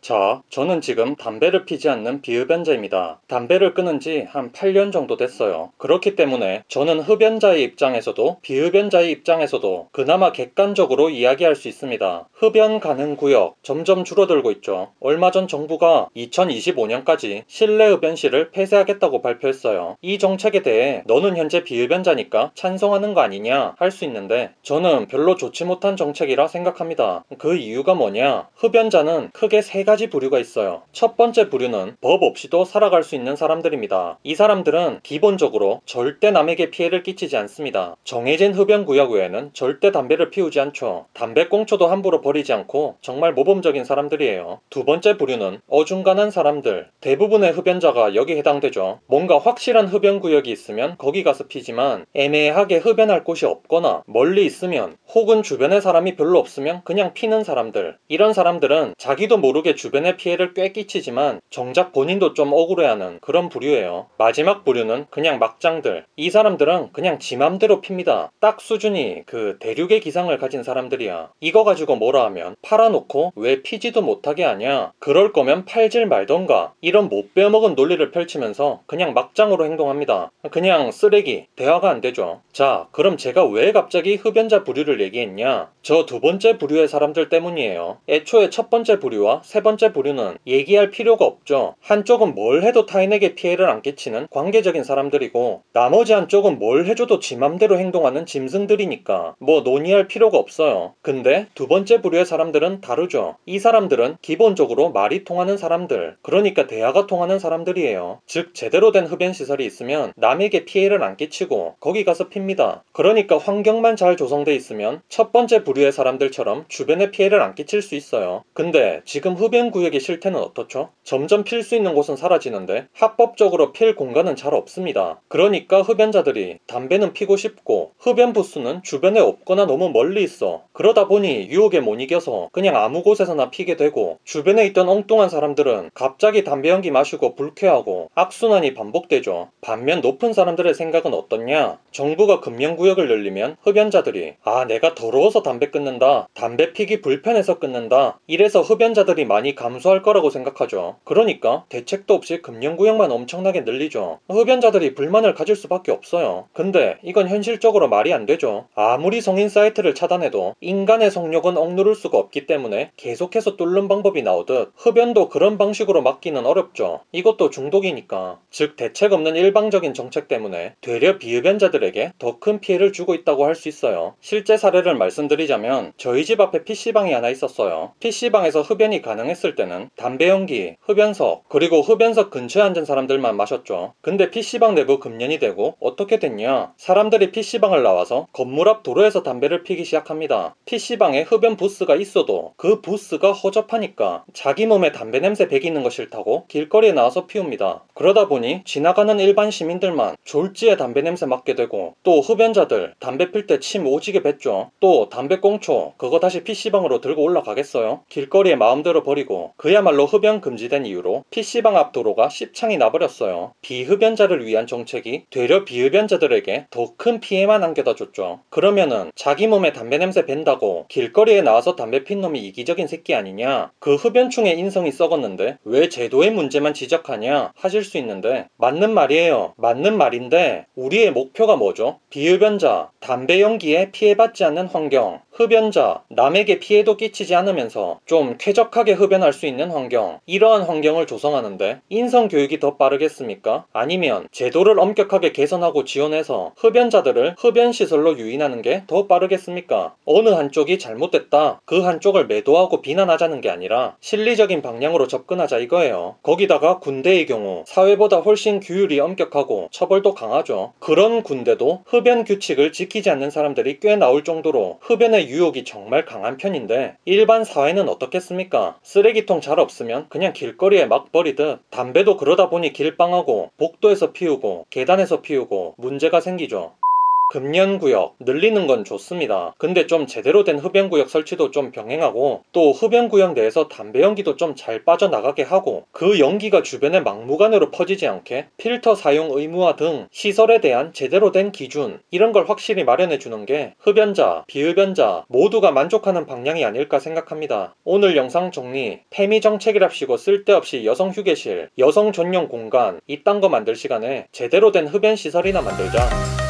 자, 저는 지금 담배를 피지 않는 비흡연자입니다. 담배를 끊은 지 한 8년 정도 됐어요. 그렇기 때문에 저는 흡연자의 입장에서도 비흡연자의 입장에서도 그나마 객관적으로 이야기할 수 있습니다. 흡연 가능 구역 점점 줄어들고 있죠. 얼마 전 정부가 2025년까지 실내 흡연실을 폐쇄하겠다고 발표했어요. 이 정책에 대해 너는 현재 비흡연자니까 찬성하는 거 아니냐 할 수 있는데 저는 별로 좋지 못한 정책이라 생각합니다. 그 이유가 뭐냐? 흡연자는 크게 세 가지 부류가 있어요. 첫 번째 부류는 법 없이도 살아갈 수 있는 사람들입니다. 이 사람들은 기본적으로 절대 남에게 피해를 끼치지 않습니다. 정해진 흡연 구역 외에는 절대 담배를 피우지 않죠. 담배꽁초도 함부로 버리지 않고 정말 모범적인 사람들이에요. 두 번째 부류는 어중간한 사람들. 대부분의 흡연자가 여기 해당되죠. 뭔가 확실한 흡연 구역이 있으면 거기 가서 피지만 애매하게 흡연할 곳이 없거나 멀리 있으면 혹은 주변에 사람이 별로 없으면 그냥 피는 사람들. 이런 사람들은 자기도 모르게 주변에 피해를 꽤 끼치지만 정작 본인도 좀 억울해하는 그런 부류예요. 마지막 부류는 그냥 막장들. 이 사람들은 그냥 지 맘대로 핍니다. 딱 수준이 그 대륙의 기상을 가진 사람들이야. 이거 가지고 뭐라 하면 팔아놓고 왜 피지도 못하게 하냐? 그럴 거면 팔질 말던가. 이런 못 빼먹은 논리를 펼치면서 그냥 막장으로 행동합니다. 그냥 쓰레기. 대화가 안 되죠. 자, 그럼 제가 왜 갑자기 흡연자 부류를 얘기했냐? 저 두 번째 부류의 사람들 때문이에요. 애초에 첫 번째 부류와 세 번째 부류는 얘기할 필요가 없죠. 한쪽은 뭘 해도 타인에게 피해를 안 끼치는 관계적인 사람들이고 나머지 한쪽은 뭘 해줘도 지 맘대로 행동하는 짐승들이니까 뭐 논의할 필요가 없어요. 근데 두 번째 부류의 사람들은 다르죠. 이 사람들은 기본적으로 말이 통하는 사람들, 그러니까 대화가 통하는 사람들이에요. 즉 제대로 된 흡연시설이 있으면 남에게 피해를 안 끼치고 거기 가서 핍니다. 그러니까 환경만 잘 조성돼 있으면 첫 번째 부류의 사람들처럼 주변에 피해를 안 끼칠 수 있어요. 근데 지금 흡연 구역의 실태는 어떻죠? 점점 필 수 있는 곳은 사라지는데 합법적으로 필 공간은 잘 없습니다. 그러니까 흡연자들이 담배는 피고 싶고 흡연 부스는 주변에 없거나 너무 멀리 있어. 그러다 보니 유혹에 못 이겨서 그냥 아무 곳에서나 피게 되고 주변에 있던 엉뚱한 사람들은 갑자기 담배 연기 마시고 불쾌하고 악순환이 반복되죠. 반면 높은 사람들의 생각은 어떻냐? 정부가 금연구역을 열리면 흡연자들이 내가 더러워서 담배 끊는다. 담배 피기 불편해서 끊는다. 이래서 흡연자들이 많이 감소할 거라고 생각하죠. 그러니까 대책도 없이 금연구역만 엄청나게 늘리죠. 흡연자들이 불만을 가질 수밖에 없어요. 근데 이건 현실적으로 말이 안 되죠. 아무리 성인 사이트를 차단해도 인간의 성욕은 억누를 수가 없기 때문에 계속해서 뚫는 방법이 나오듯 흡연도 그런 방식으로 막기는 어렵죠. 이것도 중독이니까. 즉 대책 없는 일방적인 정책 때문에 되려 비흡연자들에게 더 큰 피해를 주고 있다고 할 수 있어요. 실제 사례를 말씀드리자면 저희 집 앞에 PC방이 하나 있었어요. PC방에서 흡연이 가능했을 때는 담배 연기, 흡연석, 그리고 흡연석 근처에 앉은 사람들만 마셨죠. 근데 PC방 내부 금연이 되고 어떻게 됐냐? 사람들이 PC방을 나와서 건물 앞 도로에서 담배를 피기 시작합니다. PC방에 흡연 부스가 있어도 그 부스가 허접하니까 자기 몸에 담배 냄새 배기는 거 싫다고 길거리에 나와서 피웁니다. 그러다 보니 지나가는 일반 시민들만 졸지에 담배 냄새 맡게 되고 또 흡연자들 담배 필 때 침 오지게 뱉죠. 또 담배꽁초 그거 다시 PC방으로 들고 올라가겠어요? 길거리에 마음대로 버리고 그야말로 흡연 금지된 이유로 PC방 앞 도로가 씹창이 나버렸어요. 비흡연자를 위한 정책이 되려 비흡연자들에게 더 큰 피해만 안겨다 줬죠. 그러면은 자기 몸에 담배 냄새 벤다고 길거리에 나와서 담배 핀 놈이 이기적인 새끼 아니냐? 그 흡연충의 인성이 썩었는데 왜 제도의 문제만 지적하냐? 하실 수 있는데 맞는 말이에요. 맞는 말인데 우리의 목표가 뭐죠? 비흡연자, 담배 연기에 피해받지 않는 환경, 흡연자, 남에게 피해도 끼치지 않으면서 좀 쾌적하게 흡연할 수 있는 환경, 이러한 환경을 조성하는데 인성교육이 더 빠르겠습니까? 아니면 제도를 엄격하게 개선하고 지원해서 흡연자들을 흡연시설로 유인하는 게 더 빠르겠습니까? 어느 한쪽이 잘못됐다, 그 한쪽을 매도하고 비난하자는 게 아니라 실리적인 방향으로 접근하자 이거예요. 거기다가 군대의 경우 사회보다 훨씬 규율이 엄격하고 처벌도 강하죠. 그런 군대도 흡연 규칙을 지키지 않는 사람들이 꽤 나올 정도로 흡연의 유혹이 정말 강한 편인데 일반 사회는 어떻겠습니까? 쓰레기통 잘 없으면 그냥 길거리에 막 버리듯 담배도 그러다 보니 길빵하고 복도에서 피우고 계단에서 피우고 문제가 생기죠. 금연구역 늘리는 건 좋습니다. 근데 좀 제대로 된 흡연구역 설치도 좀 병행하고, 또 흡연구역 내에서 담배 연기도 좀 잘 빠져나가게 하고, 그 연기가 주변에 막무가내로 퍼지지 않게 필터 사용 의무화 등 시설에 대한 제대로 된 기준, 이런 걸 확실히 마련해 주는 게 흡연자, 비흡연자 모두가 만족하는 방향이 아닐까 생각합니다. 오늘 영상 정리, 페미 정책이랍시고 쓸데없이 여성 휴게실, 여성 전용 공간 이딴 거 만들 시간에 제대로 된 흡연 시설이나 만들자.